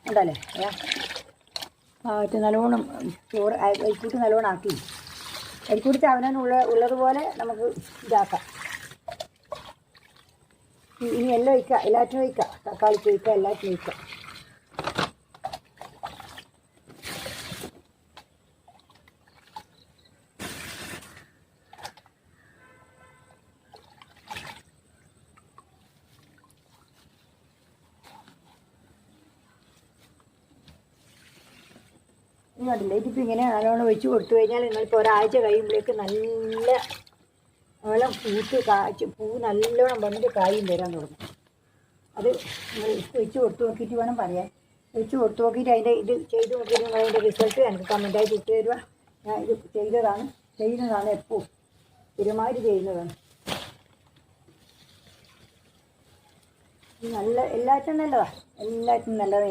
ഉണ്ടല്ലേ നല്ലോണം ചോറ് അരിക്കൂട്ട് നല്ലോണം ആക്കി അരിക്കൂട്ടി ഉള്ളതുപോലെ നമുക്ക് ഇതാക്കാം. ഇനി എല്ലാം ഒഴിക്കുക, എല്ലാറ്റിനും ഒഴിക്കുക, തക്കാളിക്ക് ഒഴിക്കുക, എല്ലാറ്റിനും ഒഴിക്കുക. ഇനി കണ്ടില്ലേ, ഇതിപ്പോൾ ഇങ്ങനെ നല്ലോണം ഒഴിച്ച് കൊടുത്തു കഴിഞ്ഞാൽ നിങ്ങളിപ്പോൾ ഒരാഴ്ച കഴിയുമ്പോഴേക്ക് നല്ല വെള്ളം പൂ നല്ലോണം വന്നിട്ട് കായും വരാൻ തുടങ്ങും. അത് നിങ്ങൾ ഒഴിച്ച് കൊടുത്ത് നോക്കിയിട്ട് വേണം പറയാൻ. ഒഴിച്ച് കൊടുത്ത് നോക്കിയിട്ട് അതിൻ്റെ ഇത് ചെയ്ത് നോക്കിയിട്ട് നിങ്ങൾ അതിൻ്റെ റിസൾട്ട് എനിക്ക് കമൻറ്റായിട്ട് ഇട്ട് തരുക. ഞാൻ ഇത് ചെയ്യുന്നതാണ് എപ്പോഴും സ്ഥിരമായിട്ട് ചെയ്യുന്നതാണ്. ഇത് എല്ലാറ്റിനും നല്ലതാണ്, എല്ലാറ്റിനും നല്ലതാണ്.